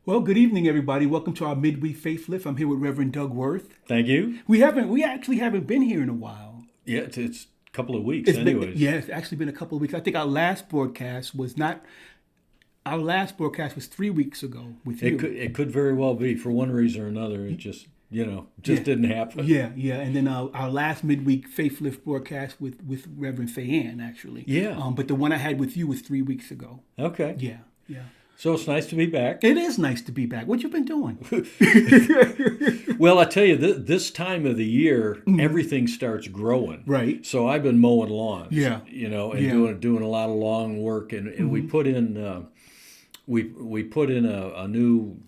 Well, good evening, everybody. Welcome to our midweek faith lift. I'm here with Reverend Doug Worth. Thank you. We actually haven't been here in a while. Yeah, it's a couple of weeks, anyways. It's actually been a couple of weeks. I think our last broadcast was not. Our last broadcast was 3 weeks ago with you. It could very well be for one reason or another. It just didn't happen. Yeah. And then our last midweek faith lift broadcast with Reverend Fayann, actually. Yeah. But the one I had with you was 3 weeks ago. Okay. Yeah. So it's nice to be back. It is nice to be back. What you been doing? Well, I tell you, this time of the year, everything starts growing. Right. So I've been mowing lawns. Yeah. And doing a lot of lawn work, and we put in we put in a new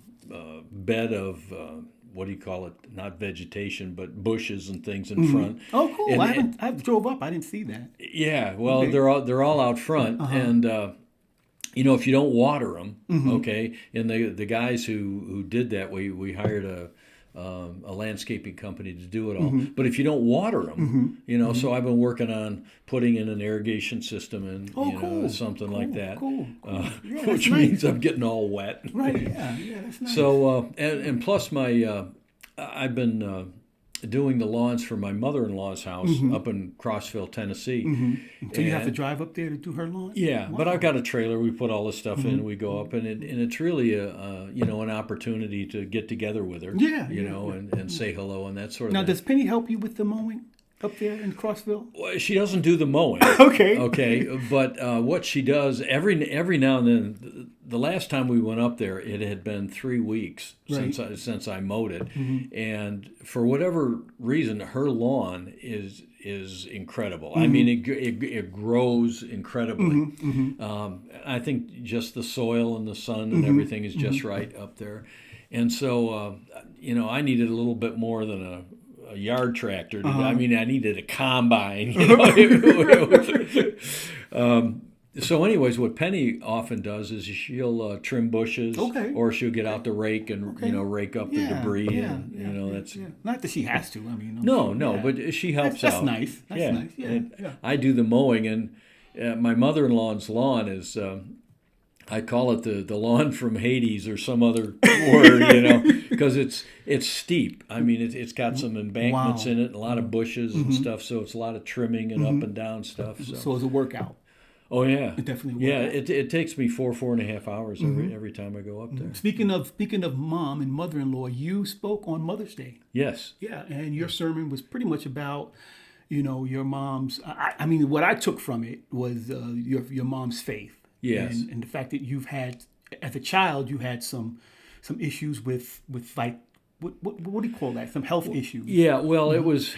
bed of. What do you call it? Not vegetation, but bushes and things in front. Oh, cool! And I drove up. I didn't see that. Yeah, well, Okay. they're all out front, and if you don't water them, okay, and the guys who did that, we hired a landscaping company to do it all. But if you don't water them, so I've been working on putting in an irrigation system and Cool. something like that, Cool. Yeah, which that's means nice. I'm getting all wet. Right. Yeah. That's nice. So and plus I've been doing the lawns for my mother-in-law's house up in Crossville, Tennessee. So you have to drive up there to do her lawn? Yeah, Wow. but I've got a trailer. We put all this stuff in. We go up, and it's really an opportunity to get together with her. Yeah, and say hello and that sort of Now, thing. does Penny help you with the mowing up there in Crossville? Well, she doesn't do the mowing. Okay. Okay, but what she does every now and then. The last time we went up there, it had been 3 weeks Right. since I mowed it, and for whatever reason, her lawn is incredible. I mean, it grows incredibly. I think just the soil and the sun and everything is just right up there, and so I needed a little bit more than a yard tractor. I mean, I needed a combine. So anyways, what Penny often does is she'll trim bushes, Okay. or she'll get out the rake and rake up the debris. That's Not that she has to. I mean, no, yeah. but she helps That's out. nice. That's nice. Yeah. And I do the mowing, and my mother-in-law's lawn is. I call it the lawn from Hades or some other word, because it's steep. I mean, it's got some embankments in it, and a lot of bushes and stuff. So it's a lot of trimming and up and down stuff. So it's a workout. Oh yeah, It definitely yeah. works. It takes me 4.5 hours every time I go up there. Speaking of mom and mother-in-law, you spoke on Mother's Day. Yes. Yeah, and your sermon was pretty much about, your mom's. I mean, what I took from it was your mom's faith. Yes. And the fact that you've had, as a child, you had some issues with like what do you call that? Some health issues. Yeah. Well, it was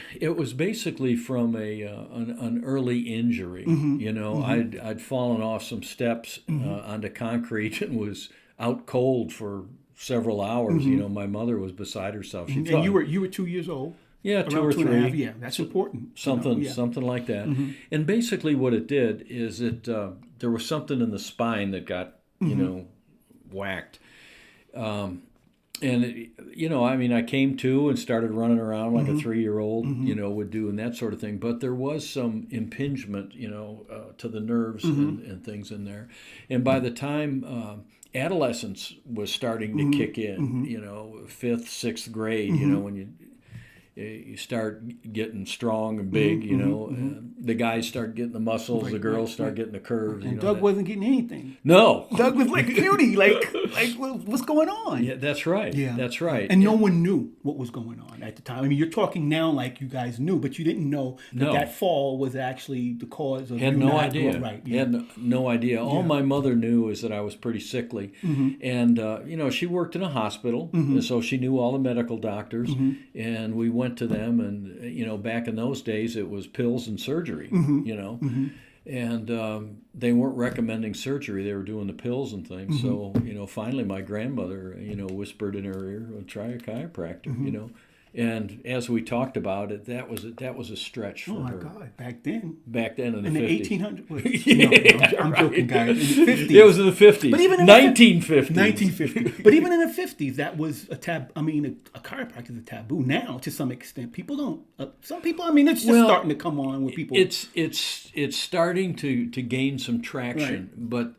basically from an early injury. I'd fallen off some steps onto concrete and was out cold for several hours. My mother was beside herself. She And thought, you were 2 years old. yeah, Around two or two and a half, three. yeah, that's important. Something Yeah. something like that. And basically what it did is there was something in the spine that got whacked. I came to and started running around like a 3-year-old, would do, and that sort of thing. But there was some impingement, to the nerves and things in there. And by the time adolescence was starting to kick in, 5th, 6th grade, when you start getting strong and big, the guys start getting the muscles, the girls start getting the curves. And Doug wasn't getting anything. No. Doug was like a cutie, like what's going on? Yeah, that's right. Yeah. That's right. And no one knew what was going on at the time. I mean, you're talking now like you guys knew, but you didn't know that No. that fall was actually the cause of Had you no not idea. doing right. Yeah. Had no idea. All my mother knew is that I was pretty sickly, and she worked in a hospital, and so she knew all the medical doctors, and we went to them, and back in those days it was pills and surgery, and they weren't recommending surgery; they were doing the pills and things. So finally, my grandmother, whispered in her ear, well, "Try a chiropractor," And as we talked about it, that was a stretch for Oh my her. God! Back then, Back then in the in the 50s. 1800s. I'm joking, guys. In the 50s. It was in the 50s. But even in 1950s. 1950. But even in the 50s, that was a tab. I mean, a chiropractor is a taboo now to some extent. People don't. Some people. I mean, it's just starting to come on with people. It's starting to gain some traction, but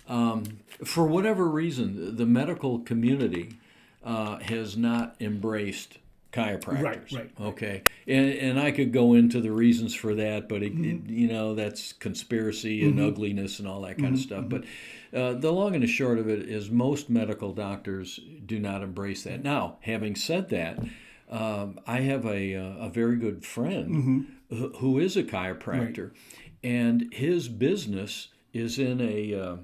For whatever reason, the medical community has not embraced chiropractors. Right. Okay, and I could go into the reasons for that, but that's conspiracy and ugliness and all that kind of stuff. But the long and the short of it is, most medical doctors do not embrace that. Now, having said that, I have a very good friend who is a chiropractor, and his business is in a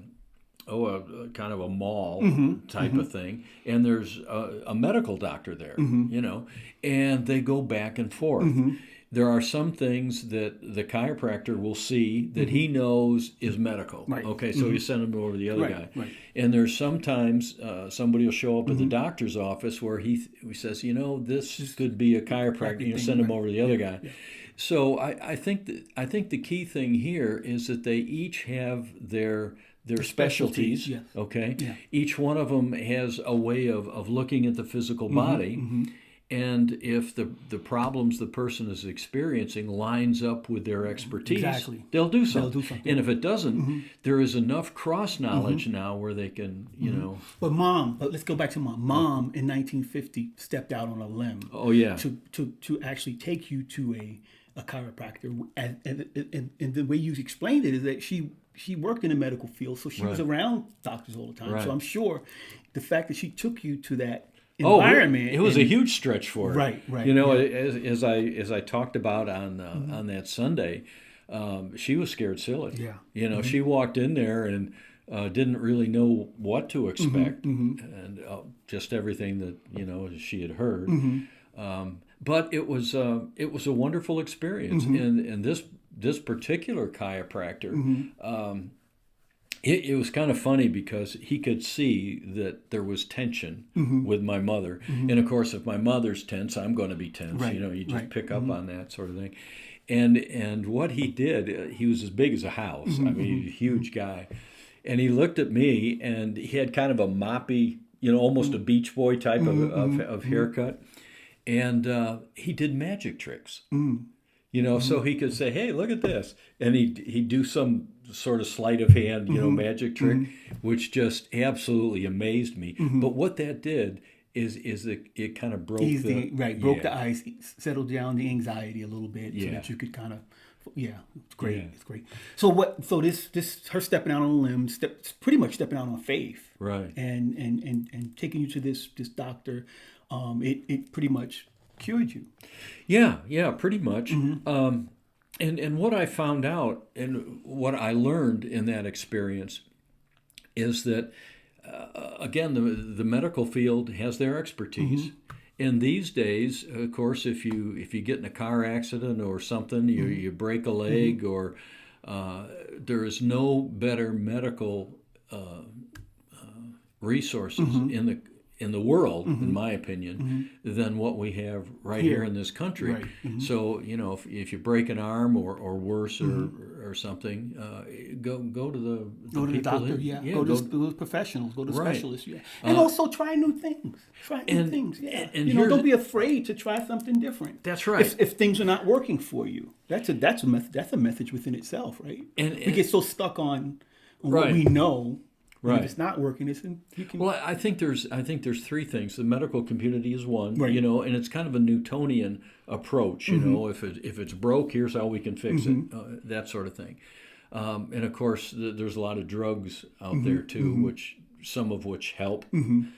kind of a mall type of thing, and there's a medical doctor there, and they go back and forth. There are some things that the chiropractor will see that he knows is medical. Right. Okay, so you send him over to the other guy. Right. And there's sometimes somebody will show up at the doctor's office where he says, this could be a chiropractor. Send him over to the other guy. Yeah. So I think the key thing here is that they each have their specialties. Yes. Okay. Yeah. Each one of them has a way of looking at the physical body. And if the problems the person is experiencing lines up with their expertise, they'll do something. And if it doesn't, there is enough cross knowledge now where they can, But let's go back to Mom. Mom in 1950 stepped out on a limb. Oh yeah. To actually take you to a chiropractor, and the way you explained it is that she worked in the medical field, so she was around doctors all the time. Right. So I'm sure the fact that she took you to that environment. It was a huge stretch for her. Right. As I talked about on that Sunday, she was scared silly. Yeah. She walked in there and didn't really know what to expect, and just everything that she had heard. But it was a wonderful experience, and this particular chiropractor. It was kind of funny because he could see that there was tension with my mother. And of course, if my mother's tense, I'm going to be tense. Right. You just pick up on that sort of thing. And what he did, he was as big as a house. I mean, he's a huge guy. And he looked at me, and he had kind of a moppy, almost a Beach Boy type of haircut. And he did magic tricks. So he could say, "Hey, look at this," and he'd do some sort of sleight of hand, magic trick, which just absolutely amazed me. But what that did is it kind of broke broke the ice, settled down the anxiety a little bit, so that you could kind of, it's great, it's great. So this her stepping out on a limb, pretty much stepping out on faith, right, and taking you to this doctor, it pretty much cured you. Yeah, pretty much. And what I found out and what I learned in that experience is that, again, the medical field has their expertise. And these days, of course, if you get in a car accident or something, you break a leg, or there is no better medical resources in the world, in my opinion, than what we have right here in this country. Right. So, if you break an arm or worse or something, go to the doctor. Go to professionals. Go to specialists. Yeah. And also try new things. Yeah. And don't be afraid to try something different. That's right. If things are not working for you, that's a message within itself, right? And we get so stuck on what we know. Right. If it's not working, Well, I think there's three things. The medical community is one, right. And it's kind of a Newtonian approach. If it's broke, here's how we can fix it. That sort of thing. And of course, there's a lot of drugs out there too, some of which help. And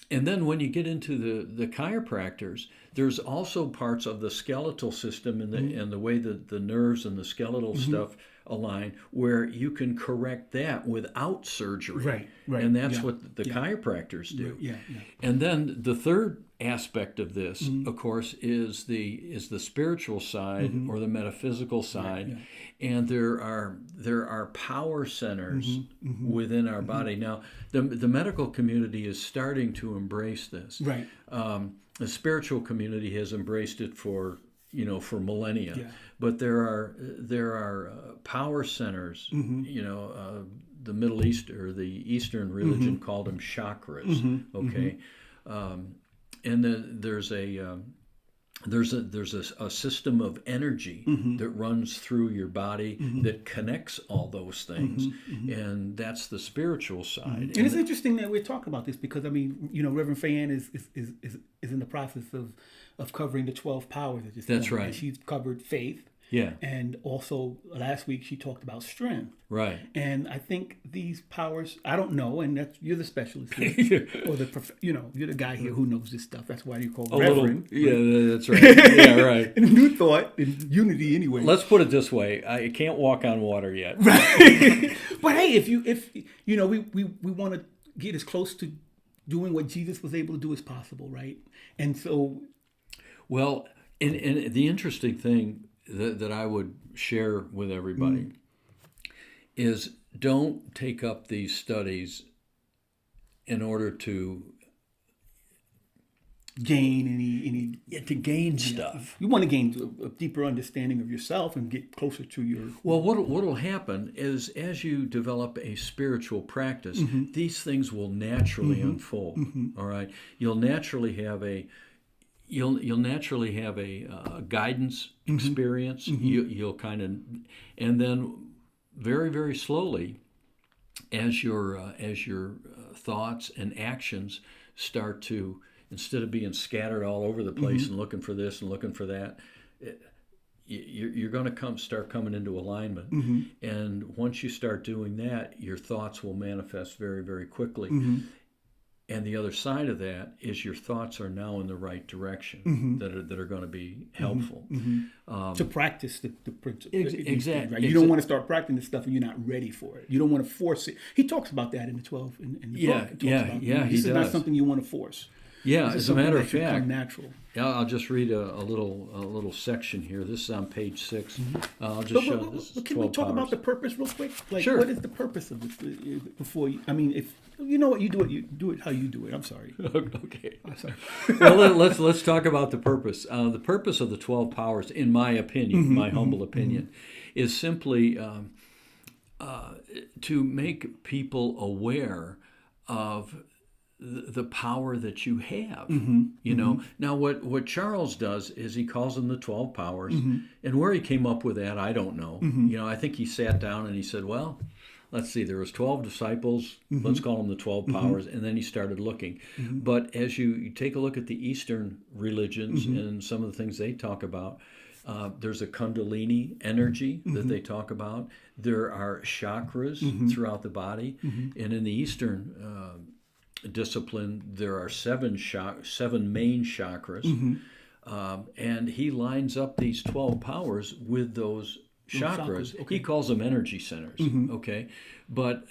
then when you get into the chiropractors, there's also parts of the skeletal system and the way that the nerves and the skeletal stuff align, where you can correct that without surgery. Right. And that's what the chiropractors do. Yeah. And then the third aspect of this, of course, is the spiritual side or the metaphysical side. Right. And there are power centers within our body. Now, the medical community is starting to embrace this. Right. The spiritual community has embraced it for millennia. Yeah. But there are power centers. The Middle East or the Eastern religion called them chakras. Okay. And then there's there's a system of energy that runs through your body that connects all those things, and that's the spiritual side. And it's interesting that we're talking about this because Reverend Fayanne is in the process of covering the 12 powers at this point. That's right. And she's covered faith. Yeah. And also last week she talked about strength. Right. And I think these powers, I don't know, and you're the specialist here, or you're the guy here who knows this stuff. That's why you call Reverend. Yeah, that's right. Yeah, right. And New Thought and Unity anyway. Let's put it this way: I can't walk on water yet. Right. But hey, if we want to get as close to doing what Jesus was able to do as possible, right? And so, well, and the interesting thing that I would share with everybody is don't take up these studies in order to gain any stuff. You want to gain a deeper understanding of yourself and get closer to your... Well, what'll happen is as you develop a spiritual practice, these things will naturally unfold. All right, you'll naturally have a guidance experience. You'll kind of, and then very, very slowly, as your thoughts and actions start to, instead of being scattered all over the place and looking for this and looking for that, you're going to start coming into alignment. And once you start doing that, your thoughts will manifest very, very quickly. And the other side of that is your thoughts are now in the right direction that are going to be helpful. To practice the principle. Exactly. Right? You don't want to start practicing this stuff and you're not ready for it. You don't want to force it. He talks about that in the 12 in the book. He does. It's not something you want to force. Yeah, as a matter of fact, natural. I'll just read a little section here. This is on page 6. I'll just show this. Can we talk about the purpose real quick? Sure. What is the purpose of this? Before you, if you know what you do it how you do it. I'm sorry. Okay. I'm sorry. Well, let's talk about the purpose. The purpose of the 12 powers, in my opinion, my humble opinion, is simply to make people aware of the power that you have. Now what Charles does is he calls them the 12 powers, and where he came up with that I don't know. I think he sat down and he said, well, let's see, there was 12 disciples, let's call them the 12 powers, and then he started looking. But as you take a look at the Eastern religions and some of the things they talk about, there's a Kundalini energy that they talk about. There are chakras throughout the body, and in the Eastern discipline, there are seven main chakras, and he lines up these 12 powers with those chakras. Okay. He calls them energy centers. Okay, but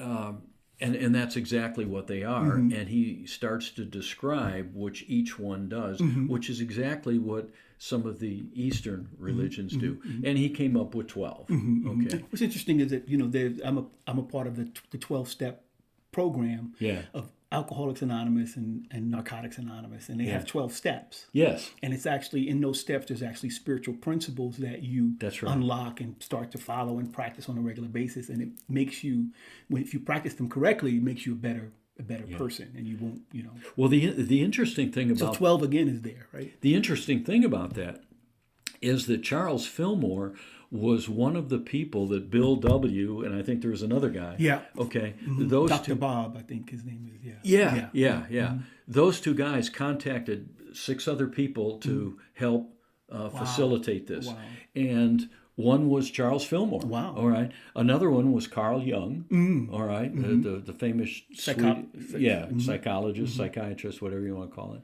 and that's exactly what they are. And he starts to describe which each one does, which is exactly what some of the Eastern religions do. And he came up with 12. Okay. What's interesting is that I'm a part of the 12-step program of Alcoholics Anonymous and Narcotics Anonymous, and they have 12 steps. Yes. And it's actually, in those steps, there's actually spiritual principles that you unlock and start to follow and practice on a regular basis. And it makes you, if you practice them correctly, it makes you a better person, and you won't, Well, the interesting thing about... So 12 again is there, right? The interesting thing about that is that Charles Fillmore was one of the people that Bill W., and I think there was another guy. Yeah. Okay. Those Dr. Bob, I think his name is. Yeah. Those two guys contacted 6 other people to help facilitate this. Wow. And one was Charles Fillmore. Wow. All right. Another one was Carl Jung. All right. The famous psychologist, psychiatrist, whatever you want to call it.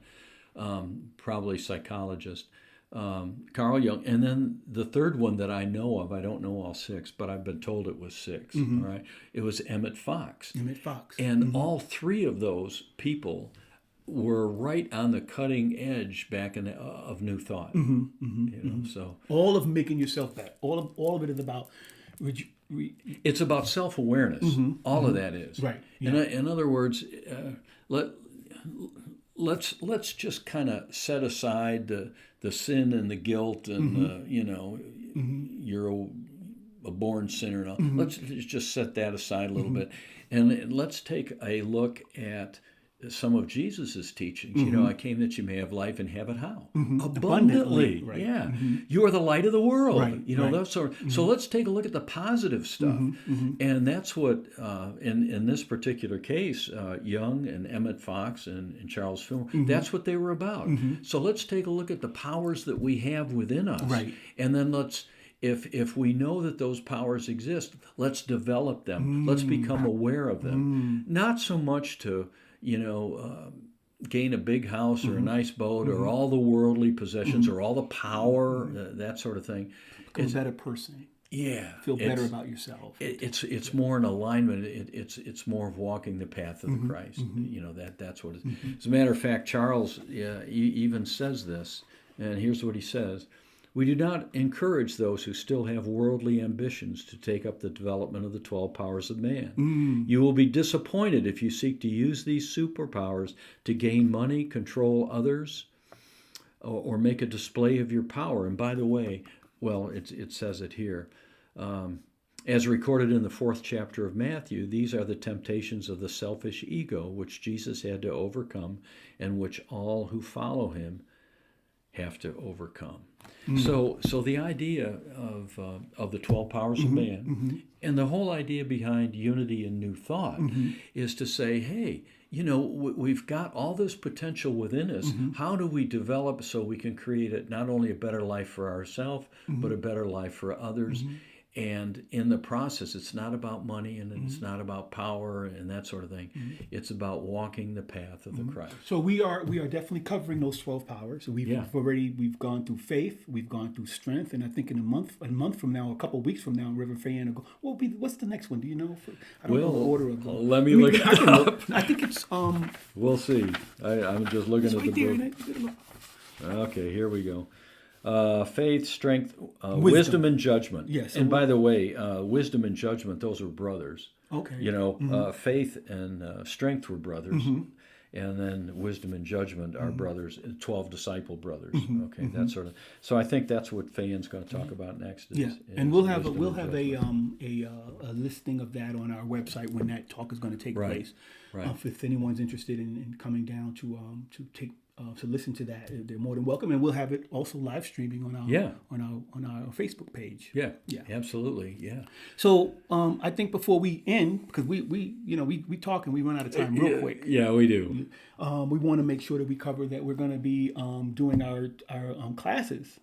Probably psychologist. Carl Jung, and then the third one that I know of, I don't know all 6, but I've been told it was 6. All right, it was Emmett Fox. And all 3 of those people were right on the cutting edge back of New Thought. So all of making yourself better. All of it is about. It's about self-awareness. All of that is right. Yeah. In other words, let's just kind of set aside the sin and the guilt and you're a born sinner. And let's just set that aside a little bit, and let's take a look at some of Jesus's teachings. You know, I came that you may have life and have it how? Abundantly. Right. Yeah. You are the light of the world. Right. You know, that sort of, so let's take a look at the positive stuff. And that's what, in this particular case, Young and Emmett Fox and Charles Fillmore, that's what they were about. So let's take a look at the powers that we have within us. Right. And then let's, if we know that those powers exist, let's develop them. Let's become aware of them. Not so much to, gain a big house or a nice boat or all the worldly possessions or all the power, that sort of thing. Become a better person. Yeah. Feel better about yourself. It's more in alignment. It's more of walking the path of the Christ. That's what it is. As a matter of fact, Charles even says this, and here's what he says. We do not encourage those who still have worldly ambitions to take up the development of the 12 powers of man. You will be disappointed if you seek to use these superpowers to gain money, control others, or make a display of your power. And by the way, well, it says it here. As recorded in the 4th chapter of Matthew, these are the temptations of the selfish ego, which Jesus had to overcome and which all who follow him have to overcome. So the idea of the 12 powers of man and the whole idea behind unity and new thought is to say, hey, we've got all this potential within us. How do we develop so we can create not only a better life for ourselves, but a better life for others? And in the process, it's not about money and it's not about power and that sort of thing. It's about walking the path of the Christ. So we are definitely covering those 12 powers. We've gone through faith, we've gone through strength, and I think in a month from now, a couple of weeks from now, Reverend Fayan will go. What's the next one? Do you know? I don't know the order of them. Let me look it up. I think it's We'll see. I'm just looking at right the book. Okay, here we go. Faith, strength, wisdom, and judgment. Yes. And by the way, wisdom and judgment, those are brothers. Okay. Faith and strength were brothers. And then wisdom and judgment are brothers, 12 disciple brothers. Okay, that sort of. So I think that's what Fayan's going to talk about next. And we'll have a listing of that on our website when that talk is going to take place. Right. If anyone's interested in coming down to listen to that, they're more than welcome, and we'll have it also live streaming on our Facebook page. Yeah, absolutely. Yeah. So I think before we end, because we talk and we run out of time real quick. Yeah, we do. We want to make sure that we cover that we're going to be doing our classes.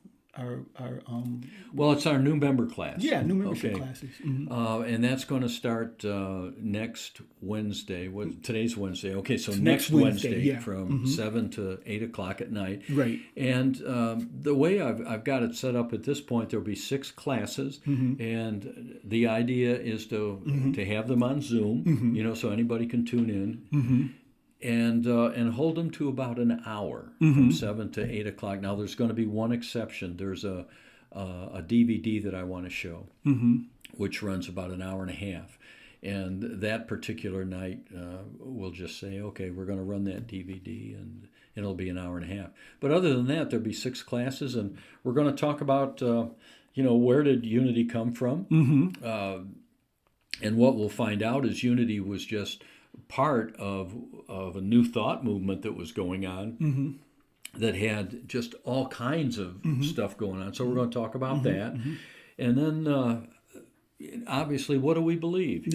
Well, it's our new member class. Yeah, new membership classes. And that's going to start next Wednesday. Today's Wednesday. Okay, so next Wednesday from 7 to 8 o'clock at night. Right. And the way I've got it set up at this point, there'll be 6 classes, and the idea is to have them on Zoom, so anybody can tune in. And hold them to about an hour from 7 to 8 o'clock. Now, there's going to be one exception. There's a DVD that I want to show, which runs about an hour and a half. And that particular night, we'll just say, okay, we're going to run that DVD, and it'll be an hour and a half. But other than that, there'll be 6 classes, and we're going to talk about, where did unity come from? And what we'll find out is unity was just part of a new thought movement that was going on that had just all kinds of stuff going on. So we're going to talk about that. And then obviously, what do we believe?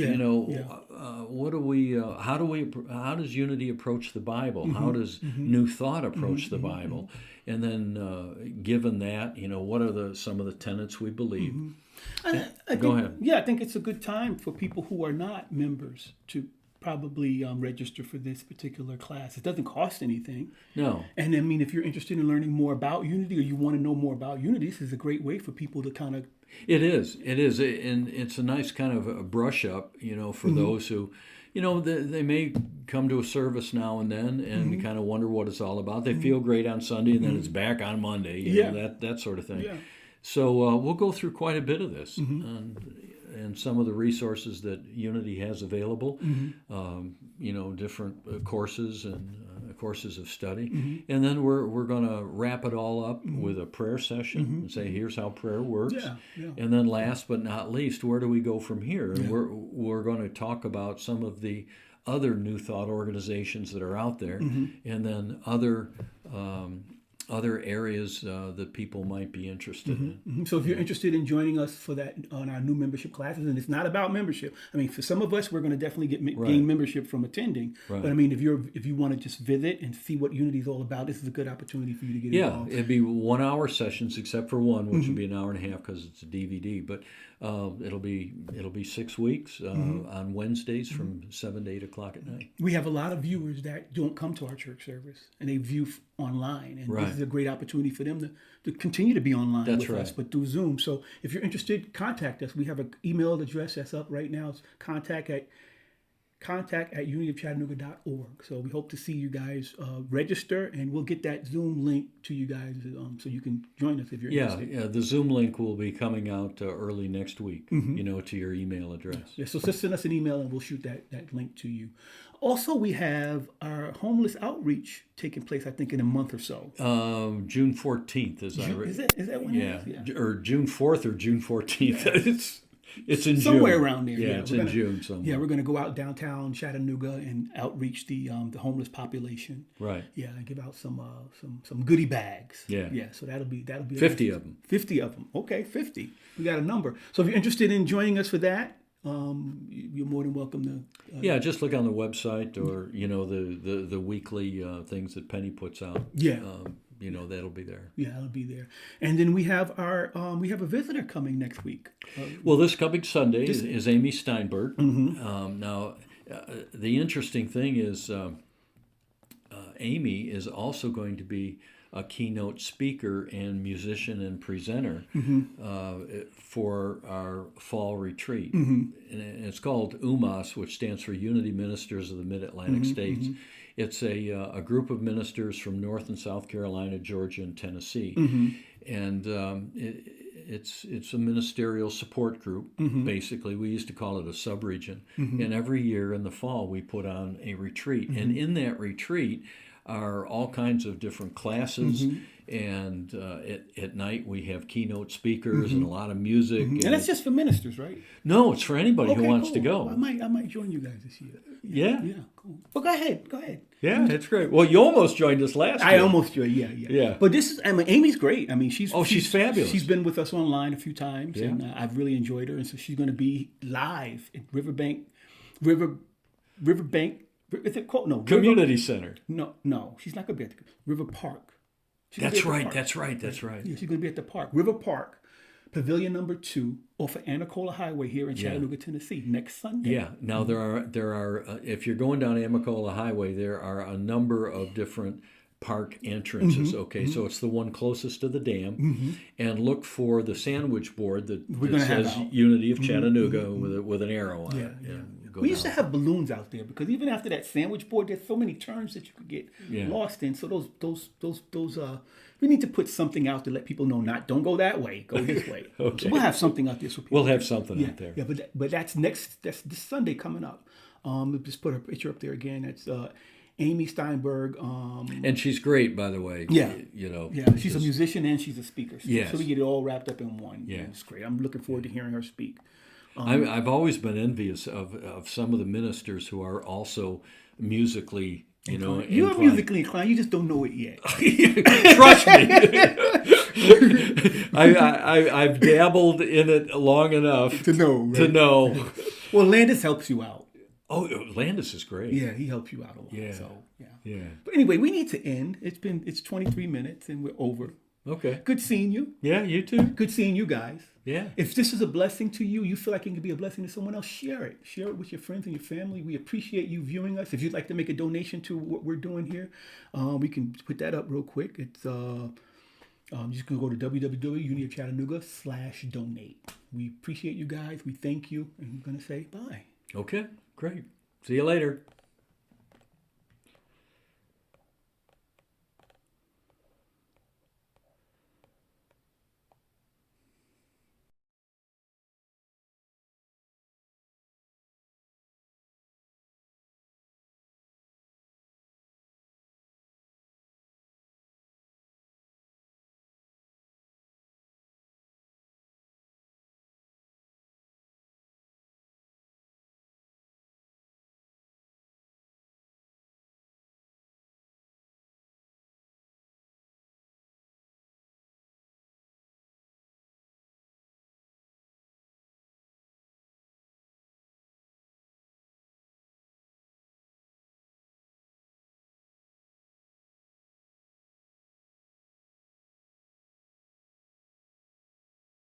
What do we how does unity approach the Bible? How does new thought approach the Bible? And then given that, what are some of the tenets we believe? Go ahead. Yeah, I think it's a good time for people who are not members to probably register for this particular class. It doesn't cost anything. No. And I mean, if you're interested in learning more about unity, or you want to know more about unity, this is a great way for people to kind of... It is. And it's a nice kind of a brush up, for those who, they may come to a service now and then and kind of wonder what it's all about. They feel great on Sunday and then it's back on Monday, that sort of thing. Yeah. So we'll go through quite a bit of this. And some of the resources that Unity has available, different courses and courses of study. And then we're going to wrap it all up with a prayer session and say, here's how prayer works. And then last but not least, where do we go from here? And we're going to talk about some of the other New Thought organizations that are out there, and then other areas that people might be interested in. So if you're interested in joining us for that on our new membership classes, and it's not about membership. I mean, for some of us, we're going to definitely gain membership from attending. Right. But I mean, if you want to just visit and see what Unity is all about, this is a good opportunity for you to get involved. Yeah, it'd be 1 hour sessions except for one, which would be an hour and a half because it's a DVD. But it'll be 6 weeks on Wednesdays from 7 to 8 o'clock at night. We have a lot of viewers that don't come to our church service, and they view online, and this is a great opportunity for them to continue to be online with us, but through Zoom. So if you're interested, contact us. We have an email address that's up right now. It's contact at unityofchattanooga.org. So we hope to see you guys register, and we'll get that Zoom link to you guys so you can join us if you're interested. Yeah, the Zoom link will be coming out early next week, to your email address. Yeah, so just send us an email and we'll shoot that link to you. Also, we have our homeless outreach taking place, I think, in a month or so. June 14th, is that when it is? Yeah. Or June 4th or June 14th. Yeah. It's in somewhere June. Around there. Yeah, it's in June somewhere. Yeah, we're going to go out downtown Chattanooga and outreach the homeless population. Right. Yeah, and give out some goodie bags. Yeah. Yeah. So that'll be 50 of them. 50 of them. Okay, 50. We got a number. So if you're interested in joining us for that, you're more than welcome to. Just look on the website or the weekly things that Penny puts out. Yeah. That'll be there. Yeah, it'll be there. And then we have a visitor coming next week. Well, this coming Sunday is Amy Steinberg. Now, the interesting thing is Amy is also going to be a keynote speaker and musician and presenter for our fall retreat. And it's called UMAS, which stands for Unity Ministers of the Mid-Atlantic States. It's a group of ministers from North and South Carolina, Georgia, and Tennessee. And it's a ministerial support group, basically. We used to call it a sub-region. And every year in the fall, we put on a retreat. And in that retreat are all kinds of different classes. And at night, we have keynote speakers and a lot of music. And that's just for ministers, right? No, it's for anybody who wants to go. I might join you guys this year. Yeah, cool. Well, go ahead. Yeah, that's great. Well, you almost joined us last year. I almost joined, yeah. But Amy's great. I mean, she's fabulous. She's been with us online a few times, and I've really enjoyed her. And so she's going to be live at Riverbank. Is it called? No, Community Center. No, she's not going to be at the River Park. That's right. Yeah, she's going to be at the park, River Park, Pavilion number 2, off of Anacola Highway here in Chattanooga, Tennessee, next Sunday. Yeah. Now there are if you're going down Anacola Highway, there are a number of different park entrances. So it's the one closest to the dam, and look for the sandwich board that says Unity of Chattanooga with an arrow on it. We used to have balloons out there because even after that sandwich board, there's so many turns that you could get lost in. So those we need to put something out to let people know don't go that way, go this way. So we'll have something out there so people. We'll have something out there. Yeah, but that's this Sunday coming up. Just put her picture up there again. That's Amy Steinberg. And she's great, by the way. Yeah. She's a musician and she's a speaker. So we get it all wrapped up in one. Yeah. It's great. I'm looking forward to hearing her speak. I've always been envious of some of the ministers who are also musically, You're musically inclined. You just don't know it yet. Trust me. I've dabbled in it long enough to know. Right? To know. Well, Landis helps you out. Oh, Landis is great. Yeah, he helps you out a lot. Yeah. So, yeah. But anyway, we need to end. It's 23 minutes and we're over. Okay. Good seeing you. Yeah, you too. Good seeing you guys. Yeah. If this is a blessing to you, you feel like it can be a blessing to someone else, share it. Share it with your friends and your family. We appreciate you viewing us. If you'd like to make a donation to what we're doing here, we can put that up real quick. It's just going to go to www.unityofchattanooga.com/donate. We appreciate you guys. We thank you. And we're going to say bye. Okay, great. See you later.